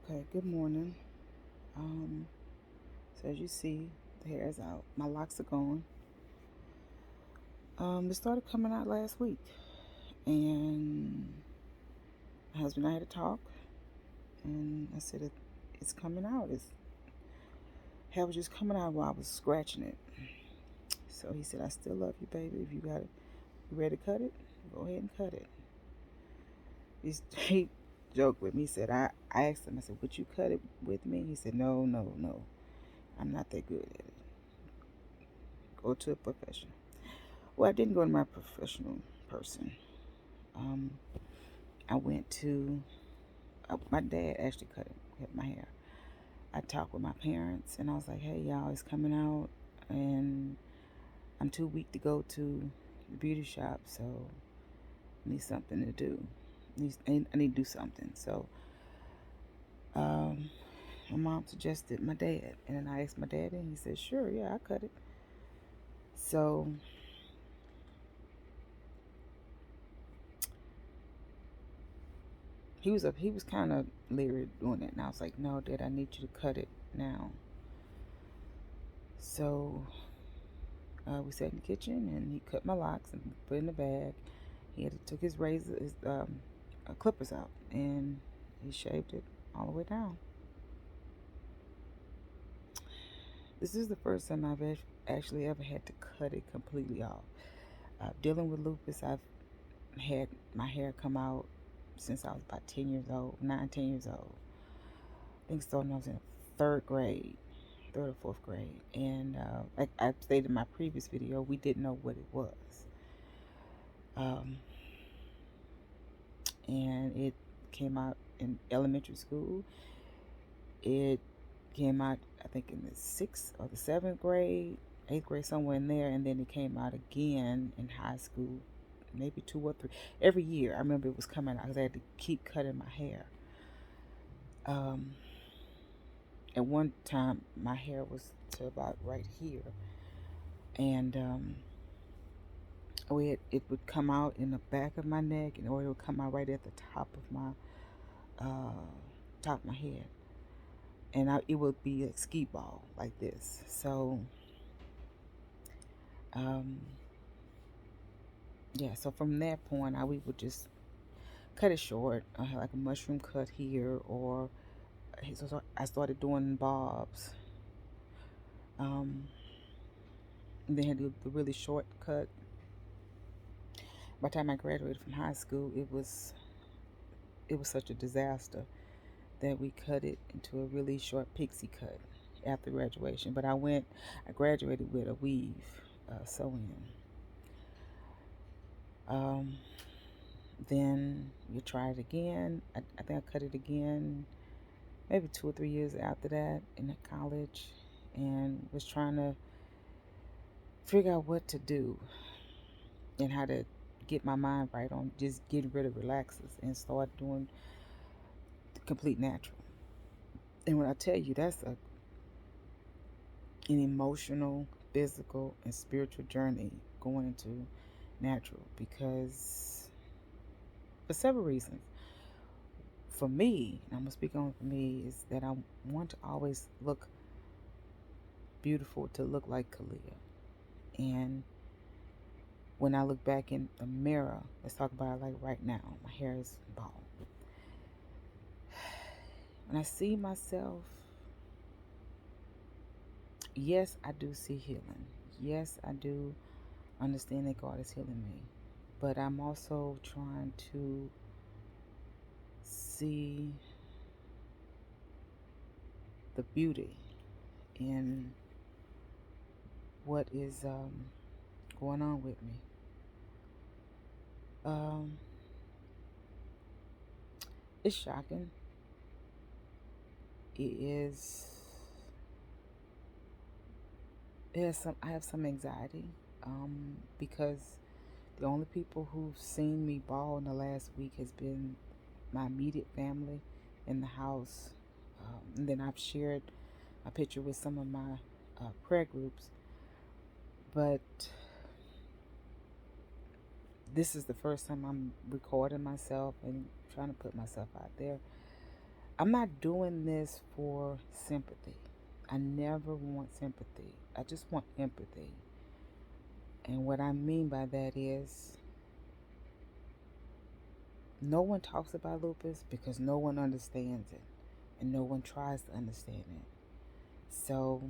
Okay, good morning. Um, so as you see, the hair is out. My locks are gone. It started coming out last week, and my husband and I had to talk, and I said it's coming out. It's hair was just coming out while I was scratching it. So he said, "I still love you, baby. If you got it, you ready to cut it? Go ahead and cut it." He joked with me. He said, I asked him. I said, "Would you cut it with me?" He said, "No, no, no. I'm not that good at it. Go to a professional." Well, I didn't go to my professional person. Um, I went to my dad actually cut my hair. I talked with my parents and I was like, "Hey, y'all, it's coming out, and I'm too weak to go to the beauty shop, so I need something to do. I need to do something." So, um, my mom suggested my dad, and then I asked my dad, and he said, "Sure, yeah, I cut it." So he was kind of leery doing it, and I was like, "No, Dad, I need you to cut it now." So we sat in the kitchen, and he cut my locks and put it in the bag. Took his razor, his clippers out, and he shaved it all the way down. This is the first time I've actually ever had to cut it completely off. Dealing with lupus, I've had my hair come out since I was about 10 years old, 10 years old. I think starting when I was in third grade, third or fourth grade. And like I stated in my previous video, we didn't know what it was. Um, and it came out in elementary school. It came out, I think, in the sixth or the seventh grade, eighth grade, somewhere in there, and then it came out again in high school, maybe two or three. Every year, I remember it was coming out because I had to keep cutting my hair. Um, at one time, my hair was to about right here, and it would come out in the back of my neck, or it would come out right at the uh, top of my head, and it would be a ski ball like this. So, um, yeah. So from that point, we would just cut it short, like a mushroom cut here, or so I started doing bobs. Um, and then had the really short cut. By the time I graduated from high school, it was such a disaster that we cut it into a really short pixie cut after graduation. But I graduated with a weave sew-in. Um, then you try it again. I think I cut it again maybe 2 or 3 years after that in college, and was trying to figure out what to do and how to get my mind right on just getting rid of relaxers and start doing the complete natural. And when I tell you, that's an emotional, physical, and spiritual journey going into natural, because for several reasons. For me, and I'm gonna speak on for me, is that I want to always look beautiful, to look like Kalia. And when I look back in the mirror, let's talk about it like right now. My hair is bald. When I see myself, yes, I do see healing. Yes, I do understand that God is healing me. But I'm also trying to see the beauty in what is going on with me. Um, it's shocking. It is. It has some. I have some anxiety, because the only people who've seen me ball in the last week has been my immediate family in the house, and then I've shared a picture with some of my prayer groups. But this is the first time I'm recording myself and trying to put myself out there. I'm not doing this for sympathy. I never want sympathy. I just want empathy. And what I mean by that is no one talks about lupus because no one understands it and no one tries to understand it. So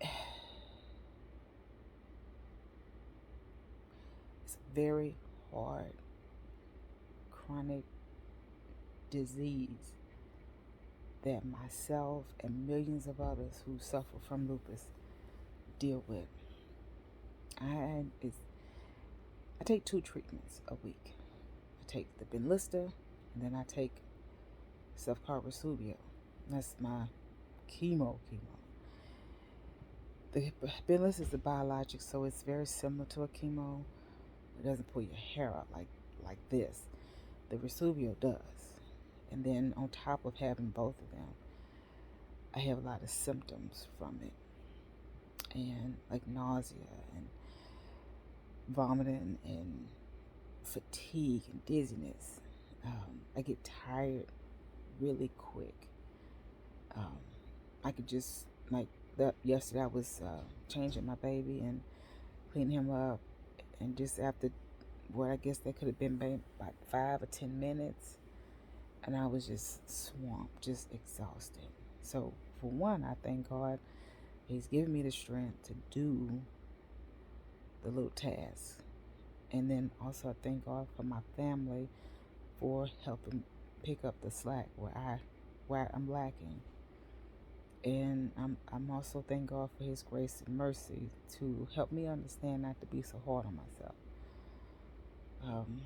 it's a very hard chronic disease that myself and millions of others who suffer from lupus deal with. I take 2 treatments a week. I take the Benlysta, and then I take stuff called Resubio. That's my chemo. The Benlysta is a biologic, so it's very similar to a chemo. It doesn't pull your hair out like this. The Resubio does. And then on top of having both of them, I have a lot of symptoms from it, and like nausea and vomiting and fatigue and dizziness. I get tired really quick. I could just like that. Yesterday I was changing my baby and cleaning him up, and just after what I guess that could have been about 5 or 10 minutes, and I was just swamped, just exhausted. So for one, I thank God He's given me the strength to do the little tasks. And then also I thank God for my family for helping pick up the slack where I'm lacking. And I'm also thank God for His grace and mercy to help me understand not to be so hard on myself. Um,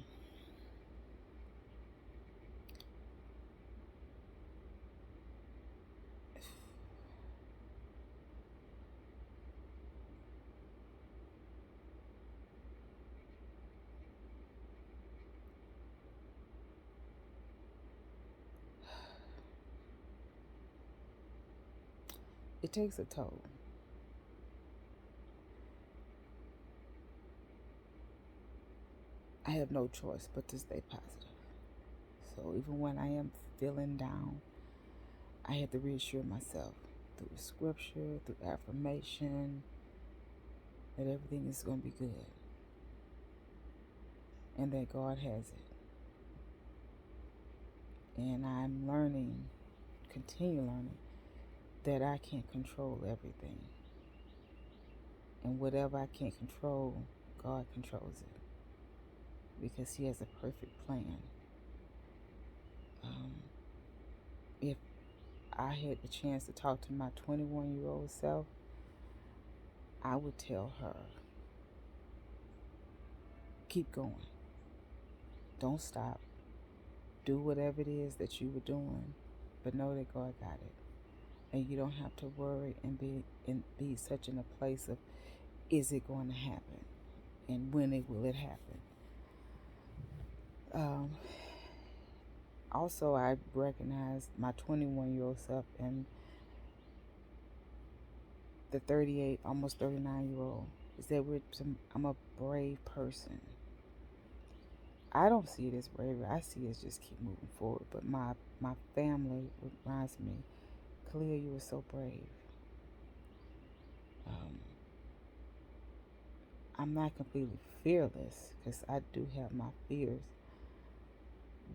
it takes a toll. I have no choice but to stay positive. So even when I am feeling down, I have to reassure myself through scripture, through affirmation, that everything is going to be good and that God has it. And I'm learning, continue learning, that I can't control everything. And whatever I can't control, God controls it because He has a perfect plan. If I had the chance to talk to my 21-year-old self, I would tell her, keep going. Don't stop. Do whatever it is that you were doing, but know that God got it. And you don't have to worry and be such in a place of, is it going to happen? And when will it happen? Also, I recognize my 21-year-old self and the 38, almost 39-year-old. Is that I'm a brave person. I don't see it as bravery. I see it as just keep moving forward. But my family reminds me, Kalia, you were so brave. Um, I'm not completely fearless because I do have my fears.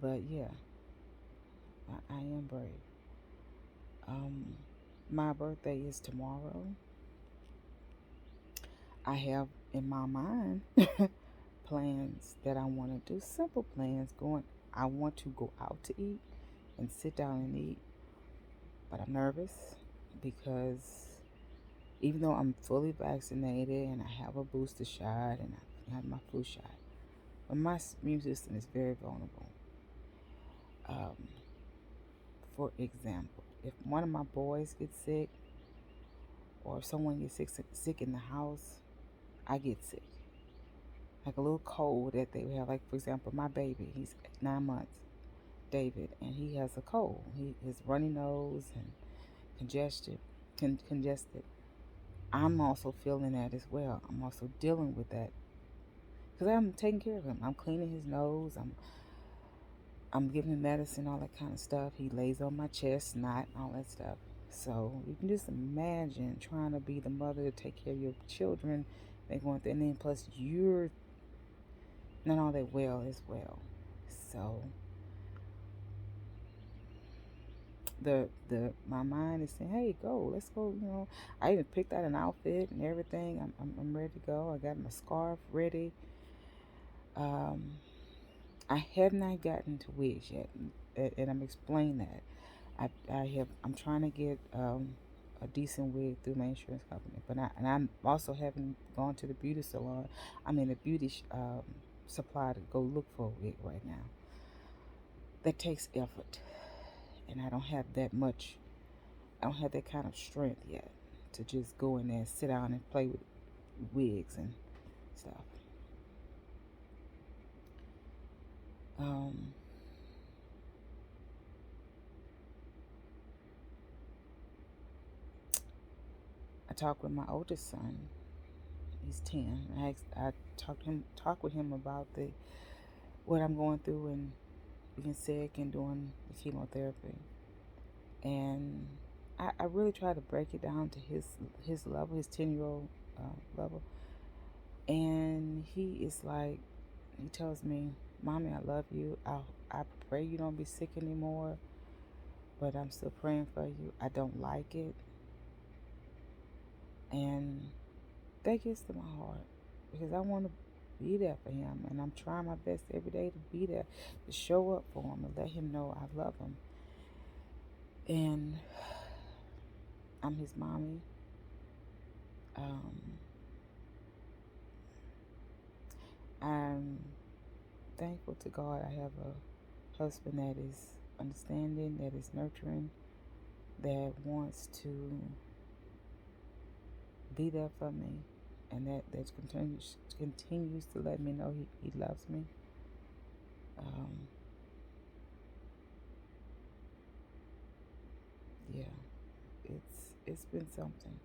But yeah, I am brave. My birthday is tomorrow. I have in my mind plans that I want to do, simple plans. I want to go out to eat and sit down and eat, but I'm nervous because even though I'm fully vaccinated and I have a booster shot and I have my flu shot, but my immune system is very vulnerable. Um, for example, if one of my boys gets sick or if someone gets sick in the house, I get sick. Like a little cold that they have. Like, for example, my baby, he's 9 months, David, and he has a cold. He has runny nose and congested. I'm also feeling that as well. I'm also dealing with that because I'm taking care of him. I'm cleaning his nose. I'm giving him medicine, all that kind of stuff. He lays on my chest, snot, all that stuff. So you can just imagine trying to be the mother to take care of your children. They going through, and then plus you're not all that well as well. So the my mind is saying, hey, go, let's go. I even picked out an outfit and everything. I'm ready to go. I got my scarf ready. Um, I have not gotten to wigs yet, and I'm explaining that. I'm trying to get a decent wig through my insurance company, and I'm also haven't gone to the beauty salon. I'm in a beauty supply to go look for a wig right now. That takes effort, and I don't have that much. I don't have that kind of strength yet to just go in there and sit down and play with wigs and stuff. Um, I talked with my oldest son. He's 10. I talked with him about the what I'm going through and being sick and doing the chemotherapy. And I really try to break it down to his level, his 10-year-old level. And he is like, he tells me, Mommy, I love you. I pray you don't be sick anymore, but I'm still praying for you. I don't like it. And that gets to my heart because I want to be there for him. And I'm trying my best every day to be there, to show up for him and let him know I love him. And I'm his mommy. Um, I'm thankful to God I have a husband that is understanding, that is nurturing, that wants to be there for me, and that continues to let me know he loves me. Um, yeah, it's been something.